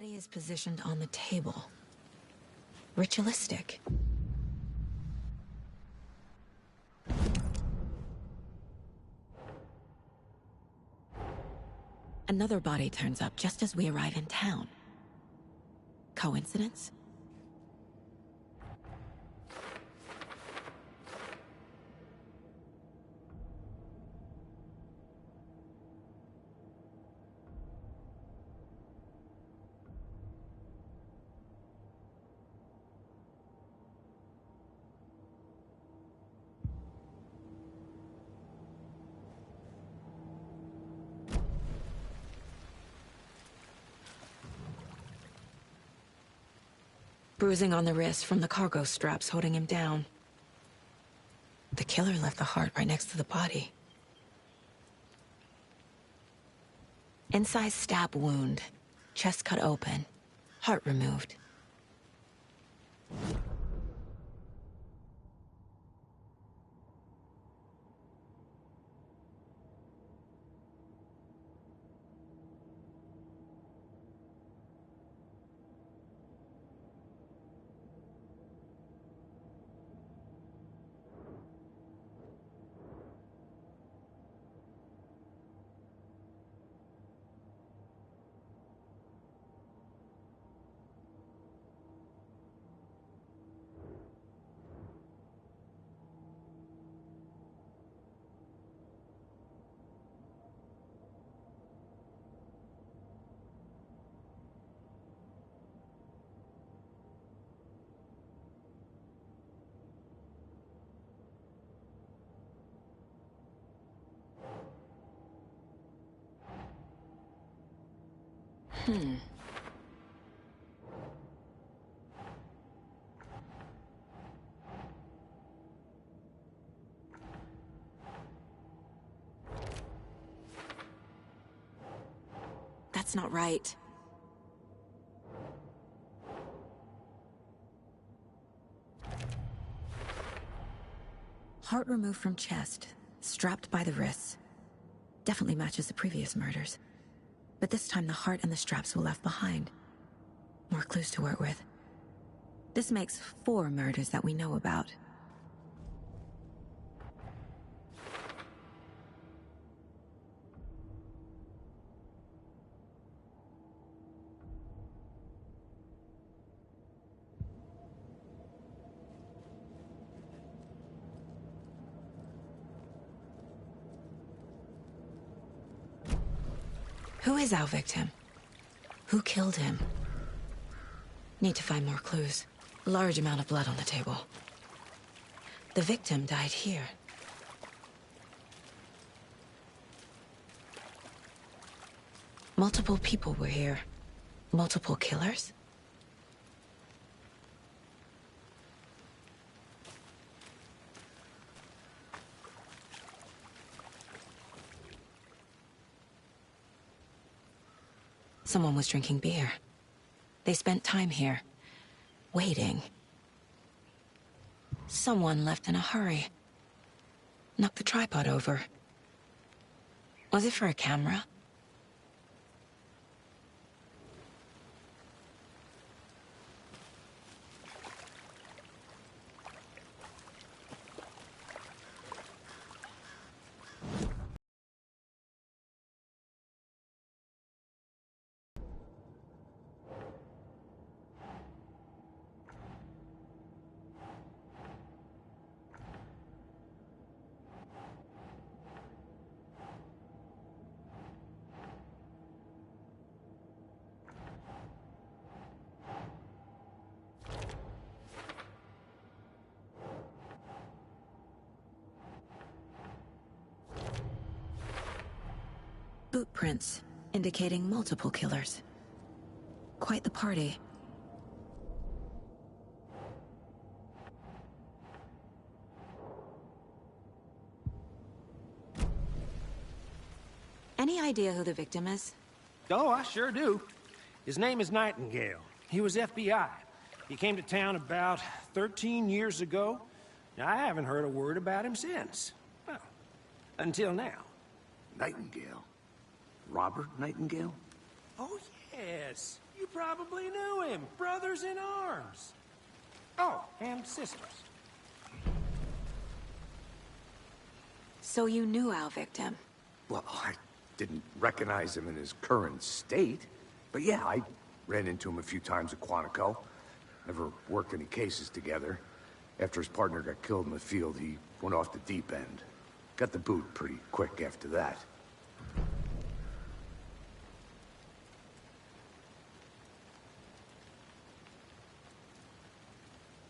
body is positioned on the table. Ritualistic. Another body turns up just as we arrive in town. Coincidence? Bruising on the wrist from the cargo straps holding him down. The killer left the heart right next to the body. Incised stab wound, chest cut open, heart removed. That's not right. Heart removed from chest, strapped by the wrists. Definitely matches the previous murders. But this time the heart and the straps were left behind. More clues to work with. This makes 4 murders that we know about. Who is our victim? Who killed him? Need to find more clues. Large amount of blood on the table. The victim died here. Multiple people were here. Multiple killers? Someone was drinking beer. They spent time here, waiting. Someone left in a hurry. Knocked the tripod over. Was it for a camera? Boot prints, indicating multiple killers. Quite the party. Any idea who the victim is? Oh, I sure do. His name is Nightingale. He was FBI. He came to town about 13 years ago. Now, I haven't heard a word about him since. Well, until now. Nightingale? Robert Nightingale? Oh, yes. You probably knew him. Brothers in arms. Oh, and sisters. So you knew our victim? Well, I didn't recognize him in his current state. But yeah, I ran into him a few times at Quantico. Never worked any cases together. After his partner got killed in the field, he went off the deep end. Got the boot pretty quick after that.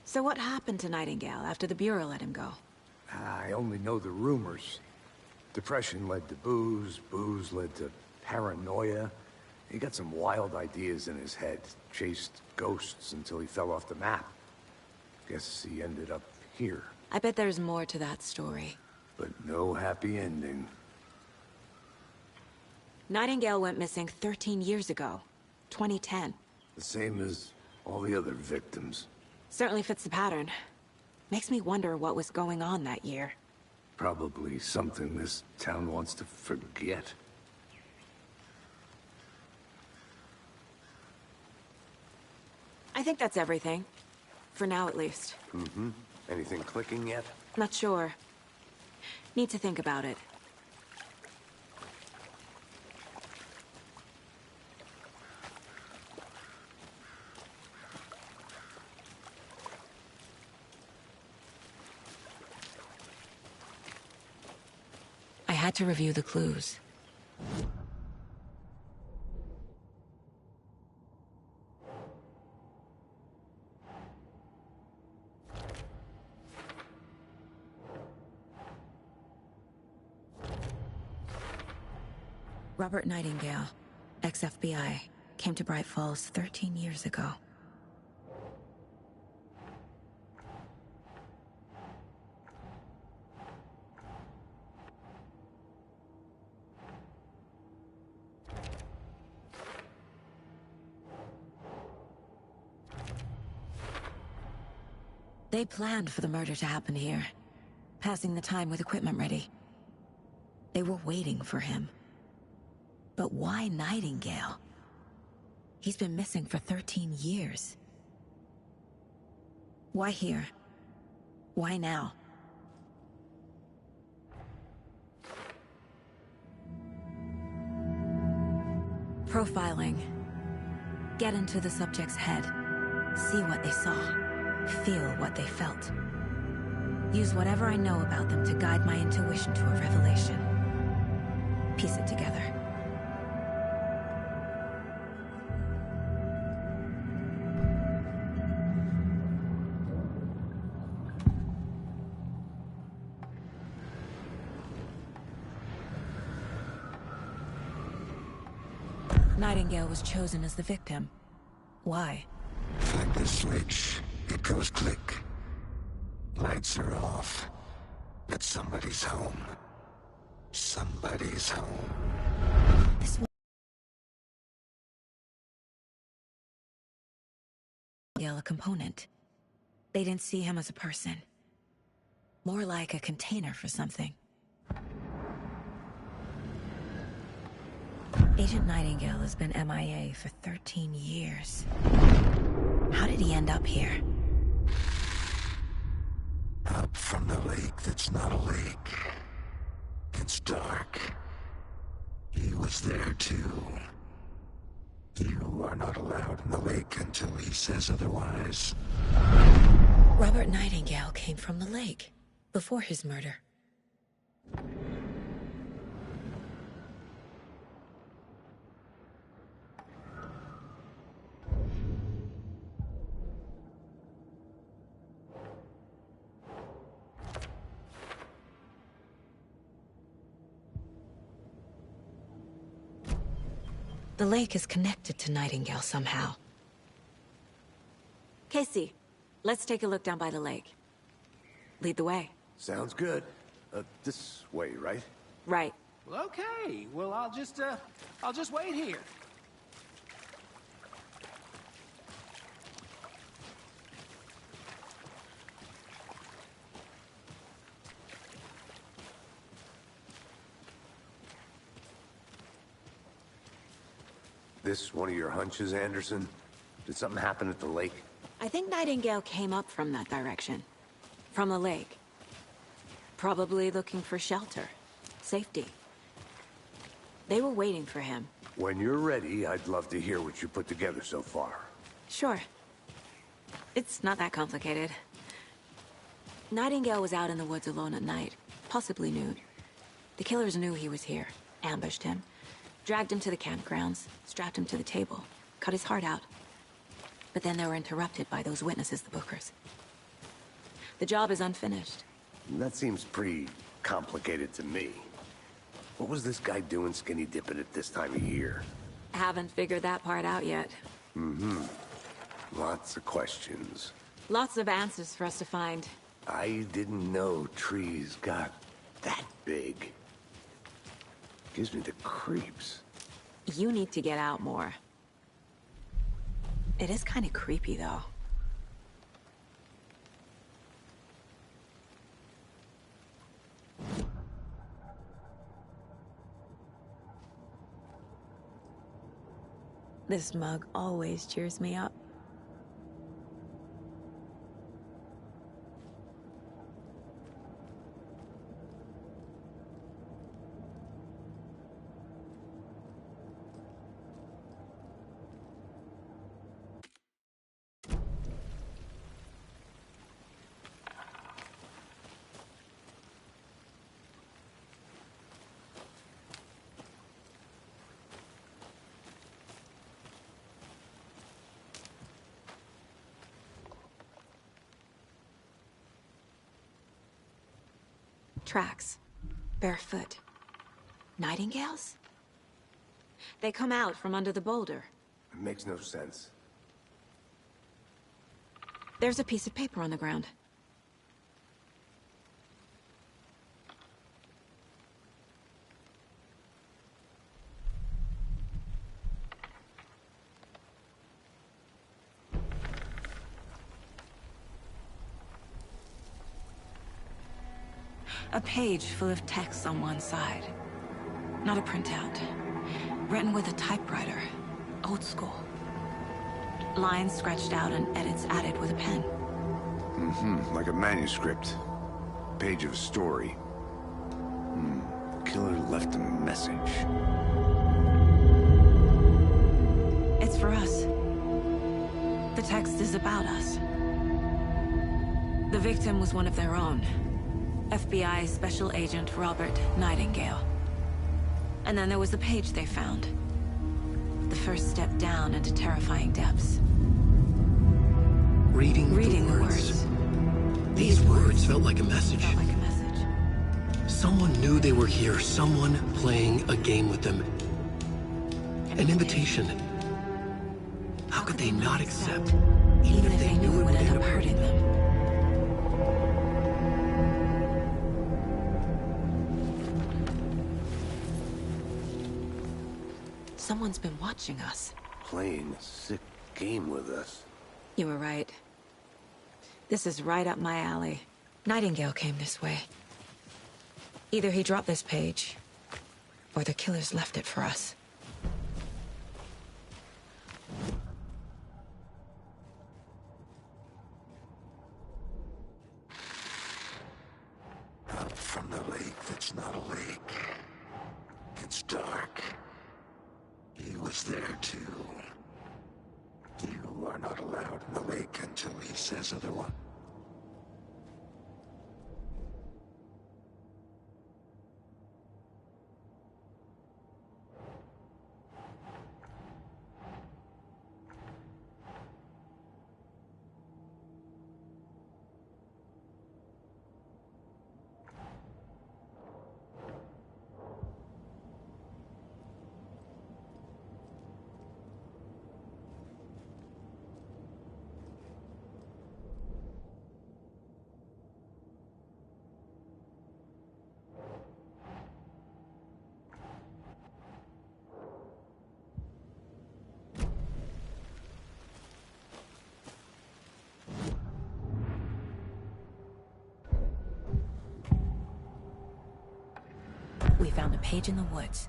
So what happened to Nightingale after the Bureau let him go? I only know the rumors. Depression led to booze, booze led to paranoia. He got some wild ideas in his head, chased ghosts until he fell off the map. Guess he ended up here. I bet there's more to that story. But no happy ending. Nightingale went missing 13 years ago. 2010. The same as all the other victims. Certainly fits the pattern. Makes me wonder what was going on that year. Probably something this town wants to forget. I think that's everything. For now, at least. Mm-hmm. Anything clicking yet? Not sure. Need to think about it. I had to review the clues. Robert Nightingale, ex-FBI, came to Bright Falls 13 years ago. They planned for the murder to happen here, passing the time with equipment ready. They were waiting for him. But why Nightingale? He's been missing for 13 years. Why here? Why now? Profiling. Get into the subject's head. See what they saw. Feel what they felt. Use whatever I know about them to guide my intuition to a revelation. Piece it together. Nightingale was chosen as the victim. Why? Find the switch. It goes click. Lights are off. But somebody's home. Somebody's home. This was Nightingale a component. They didn't see him as a person. More like a container for something. Agent Nightingale has been MIA for 13 years. How did he end up here? Up from the lake that's not a lake. It's dark. He was there too. You are not allowed in the lake until he says otherwise. Robert Nightingale came from the lake, before his murder. The lake is connected to Nightingale somehow. Casey, let's take a look down by the lake. Lead the way. Sounds good. This way, right? Right. Well, okay. Well, I'll just wait here. this one of your hunches, Anderson? Did something happen at the lake? I think Nightingale came up from that direction. From the lake. Probably looking for shelter. Safety. They were waiting for him. When you're ready, I'd love to hear what you put together so far. Sure. It's not that complicated. Nightingale was out in the woods alone at night, possibly nude. The killers knew he was here, ambushed him, dragged him to the campgrounds, strapped him to the table, cut his heart out. But then they were interrupted by those witnesses, the Bookers. The job is unfinished. That seems pretty complicated to me. What was this guy doing skinny dipping at this time of year? Haven't figured that part out yet. Lots of questions. Lots of answers for us to find. I didn't know trees got that big. Gives me the creeps. You need to get out more. It is kind of creepy, though. This mug always cheers me up. Tracks. Barefoot. Nightingales? They come out from under the boulder. It makes no sense. There's a piece of paper on the ground. A page full of text on one side. Not a printout. Written with a typewriter. Old school. Lines scratched out and edits added with a pen. Like a manuscript. Page of a story. Killer left a message. It's for us. The text is about us. The victim was one of their own. FBI Special Agent Robert Nightingale. And then there was the page they found. The first step down into terrifying depths. Reading the words. These words felt like a message. Someone knew they were here, someone playing a game with them. An invitation. How could they not accept, even if they knew it would end up hurting them? Someone's been watching us. Playing a sick game with us. You were right. This is right up my alley. Nightingale came this way. Either he dropped this page, or the killers left it for us. Up from the lake that's not a lake. It's dark. He was there too. You are not allowed in the lake until he says otherwise. We found a page in the woods.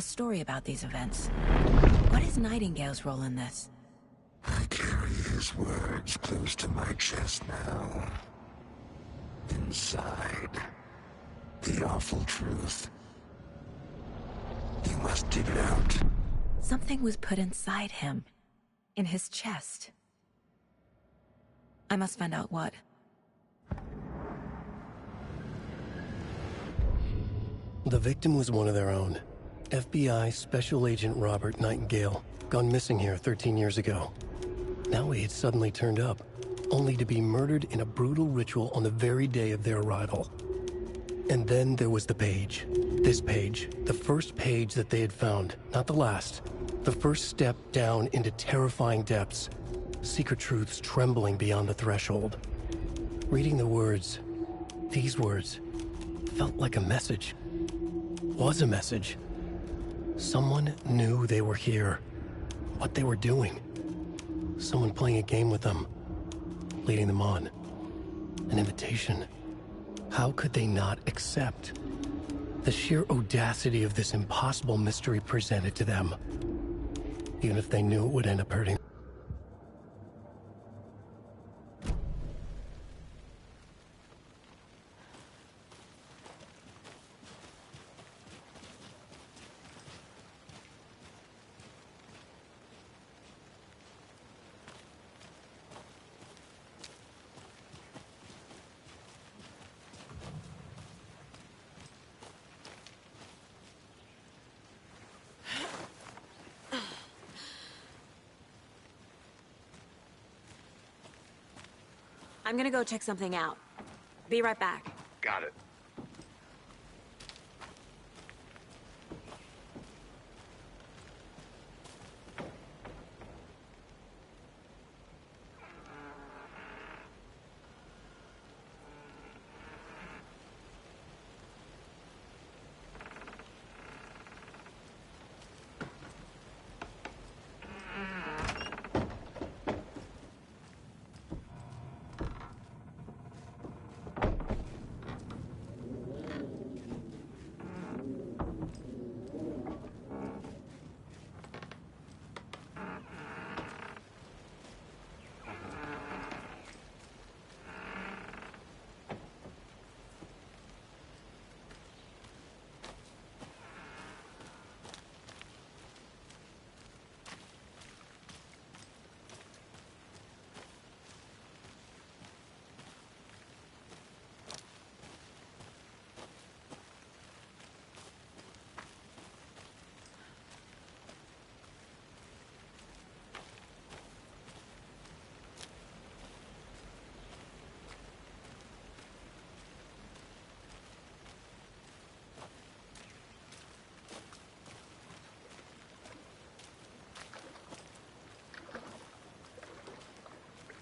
a story about these events. What is Nightingale's role in this? I carry his words close to my chest now. Inside, the awful truth. You must dig it out. Something was put inside him, in his chest. I must find out what. The victim was one of their own. FBI Special Agent Robert Nightingale, gone missing here 13 years ago. Now he had suddenly turned up, only to be murdered in a brutal ritual on the very day of their arrival. And then there was the page. This page, the first page that they had found, not the last. The first step down into terrifying depths. Secret truths trembling beyond the threshold. Reading the words, these words, felt like a message. Was a message. Someone knew they were here. What they were doing. Someone playing a game with them. Leading them on. An invitation. How could they not accept? The sheer audacity of this impossible mystery presented to them. Even if they knew it would end up hurting. I'm gonna go check something out. Be right back. Got it.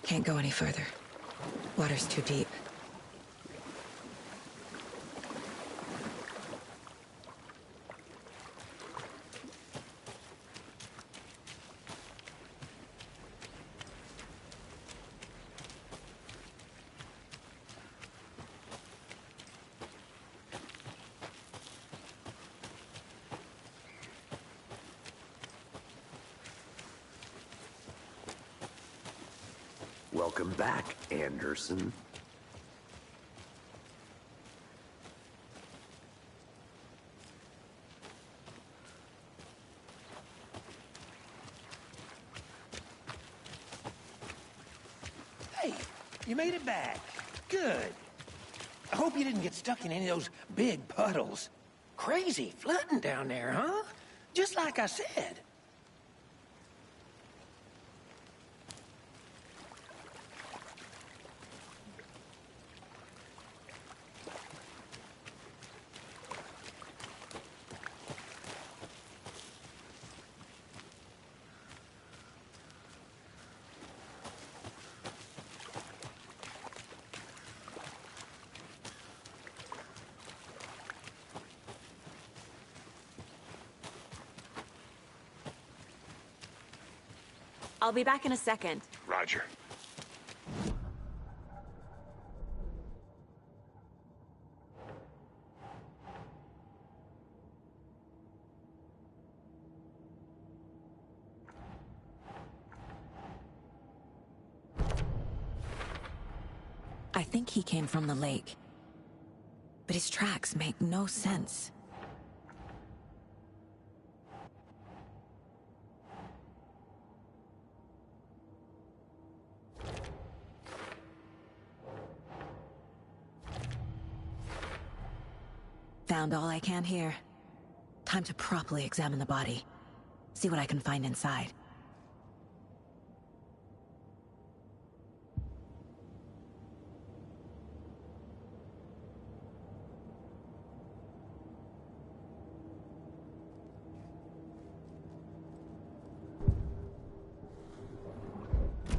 Can't go any further. Water's too deep. Welcome back, Anderson. Hey, you made it back. Good. I hope you didn't get stuck in any of those big puddles. Crazy flooding down there, huh? Just like I said. I'll be back in a second. Roger. I think he came from the lake. But his tracks make no sense. Found all I can here. Time to properly examine the body. See what I can find inside.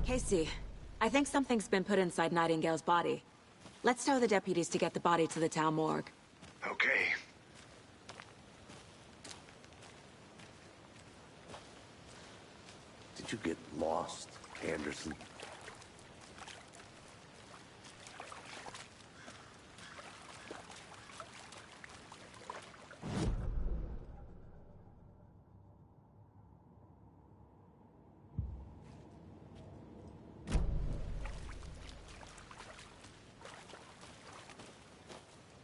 Casey, I think something's been put inside Nightingale's body. Let's tell the deputies to get the body to the town morgue. Okay. Did you get lost, Anderson?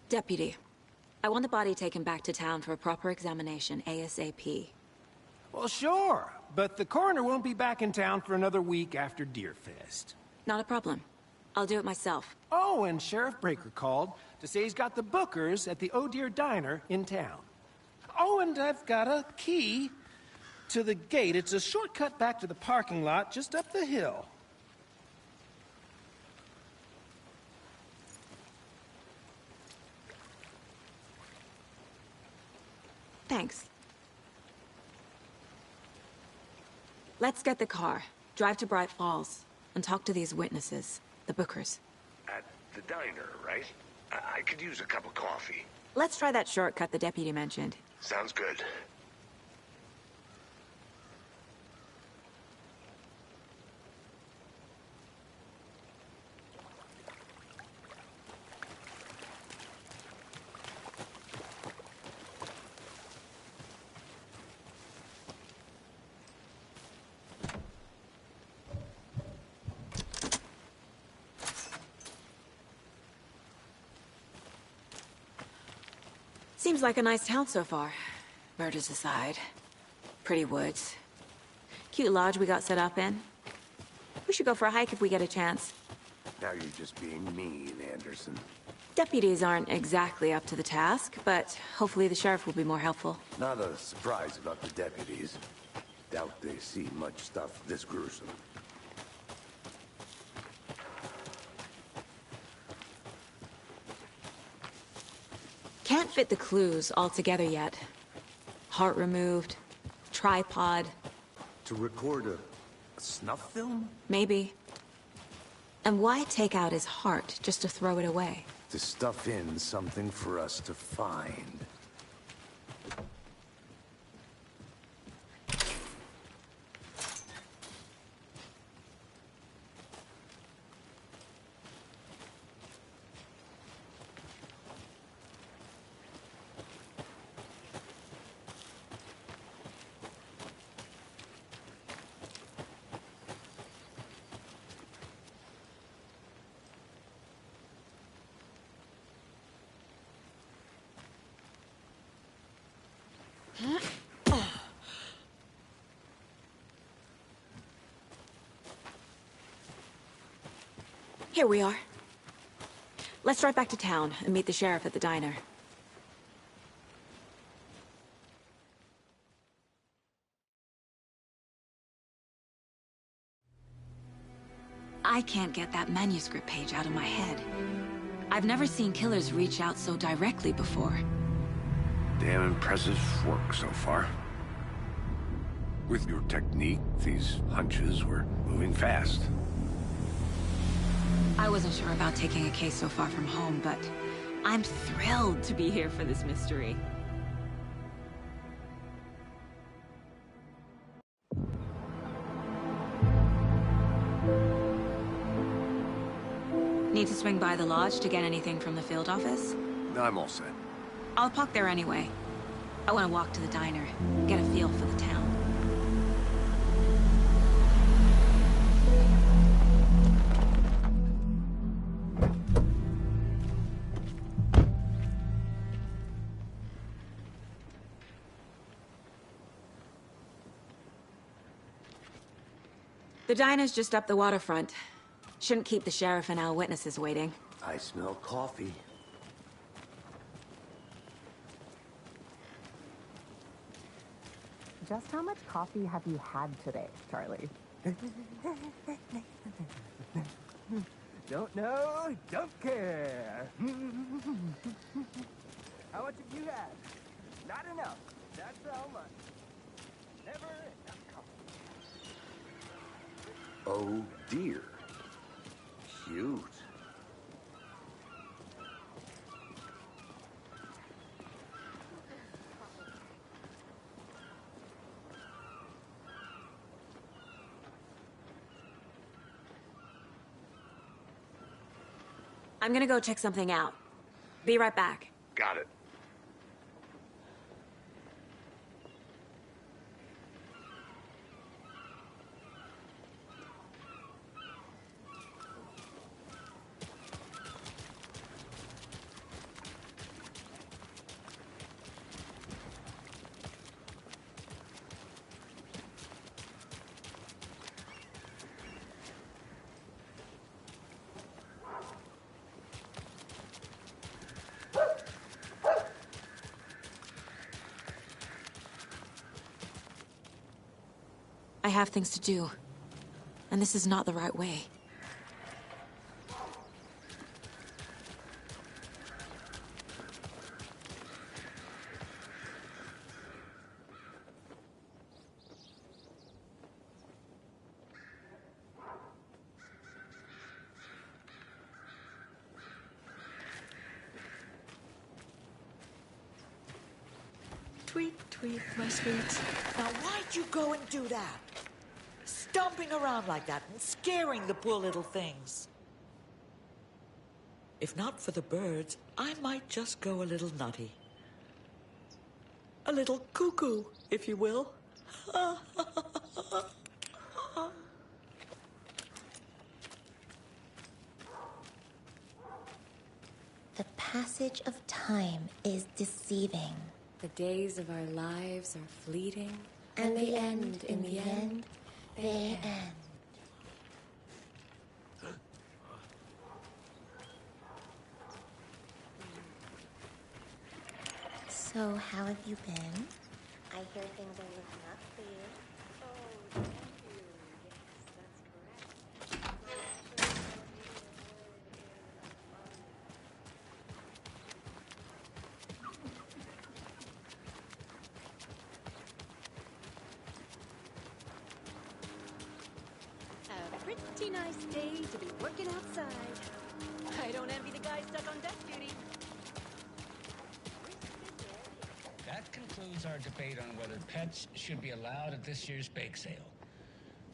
Deputy, I want the body taken back to town for a proper examination, ASAP. Well, sure, but the coroner won't be back in town for another week after Deerfest. Not a problem. I'll do it myself. Oh, and Sheriff Breaker called to say he's got the Bookers at the Oh Dear Diner in town. Oh, and I've got a key to the gate. It's a shortcut back to the parking lot just up the hill. Thanks. Let's get the car, drive to Bright Falls, and talk to these witnesses, the Bookers. At the diner, right? I could use a cup of coffee. Let's try that shortcut the deputy mentioned. Sounds good. Seems like a nice town so far. Murders aside. Pretty woods. Cute lodge we got set up in. We should go for a hike if we get a chance. Now you're just being mean, Anderson. Deputies aren't exactly up to the task, but hopefully the sheriff will be more helpful. Not a surprise about the deputies. Doubt they see much stuff this gruesome. Can't fit the clues all together yet. Heart removed, tripod. To record a snuff film? Maybe. And why take out his heart just to throw it away? To stuff in something for us to find. Here we are. Let's drive back to town and meet the sheriff at the diner. I can't get that manuscript page out of my head. I've never seen killers reach out so directly before. Damn impressive work so far. With your technique, these hunches were moving fast. I wasn't sure about taking a case so far from home, but I'm thrilled to be here for this mystery. Need to swing by the lodge to get anything from the field office? I'm all set. I'll park there anyway. I want to walk to the diner, get a feel for the town. The diner's just up the waterfront. Shouldn't keep the sheriff and our witnesses waiting. I smell coffee. Just how much coffee have you had today, Charlie? Don't know, don't care. How much have you had? Not enough. That's how much. Never enough coffee. Oh dear. Cute. I'm gonna go check something out. Be right back. Got it. I have things to do. And this is not the right way. Tweet, tweet, my sweet. Now, why'd you go and do that? Stomping around like that and scaring the poor little things. If not for the birds, I might just go a little nutty. A little cuckoo, if you will. The passage of time is deceiving. The days of our lives are fleeting. And they end in the end. They end. So, how have you been? I hear things are looking up for you. Oh, thank you. Yes, that's correct. A pretty nice day to be working outside. I don't envy the guy stuck on desk duty. That concludes our debate on whether pets should be allowed at this year's bake sale.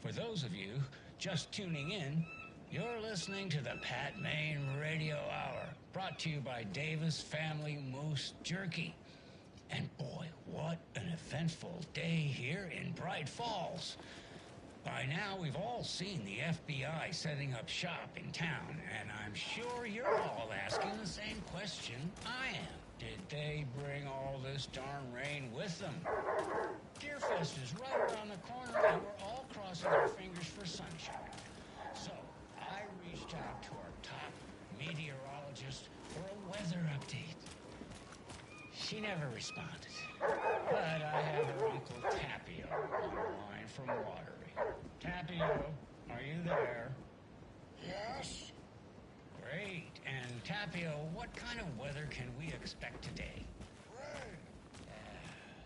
For those of you just tuning in, you're listening to the Pat Maine Radio Hour, brought to you by Davis Family Moose Jerky. And boy, what an eventful day here in Bright Falls. By now, we've all seen the FBI setting up shop in town, and I'm sure you're all asking the same question I am. Did they bring all this darn rain with them? Deerfest is right around the corner, and we're all crossing our fingers for sunshine. So, I reached out to our top meteorologist for a weather update. She never responded, but I have her Uncle Tapio on the line from Watery. Tapio, are you there? Yes? Great. And Tapio, what kind of weather can we expect today?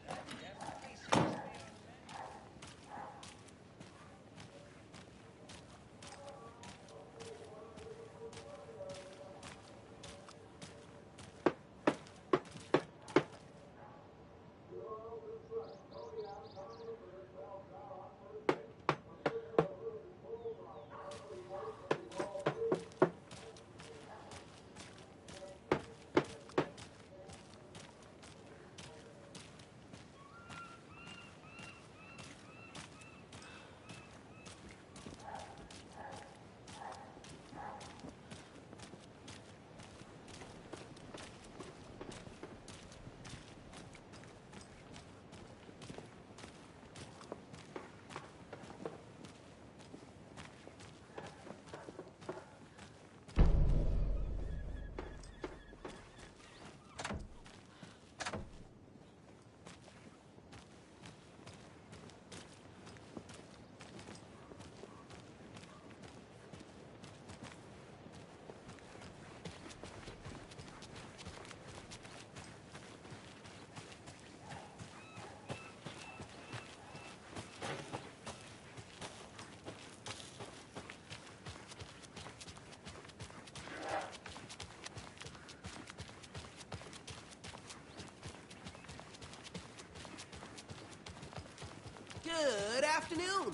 That definitely seems to be on. afternoon.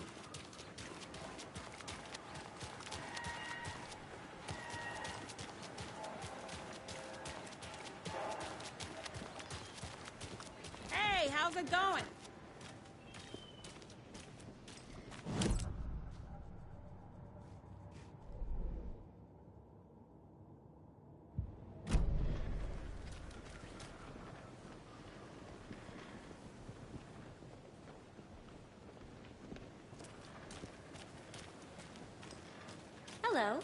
Hey, how's it going? Hello.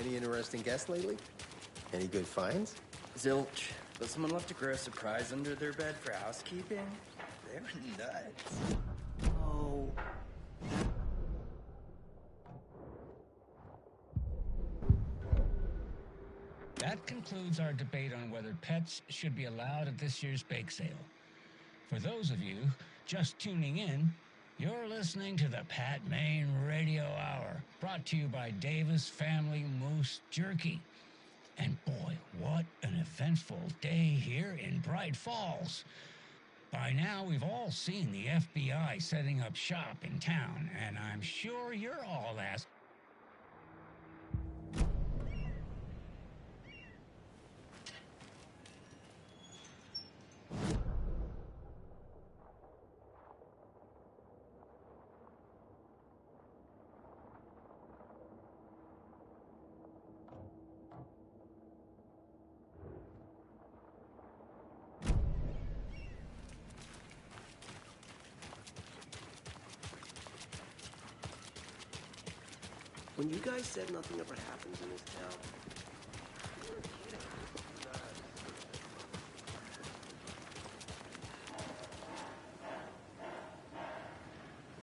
Any interesting guests lately? Any good finds? Zilch. But someone left a gross surprise under their bed for housekeeping? They were nuts. Oh. That concludes our debate on whether pets should be allowed at this year's bake sale. For those of you just tuning in, you're listening to the Pat Main Radio Hour, brought to you by Davis Family Moose Jerky. And boy, what an eventful day here in Bright Falls. By now, we've all seen the FBI setting up shop in town, and I'm sure you're all asking, When you guys said nothing ever happens in this town,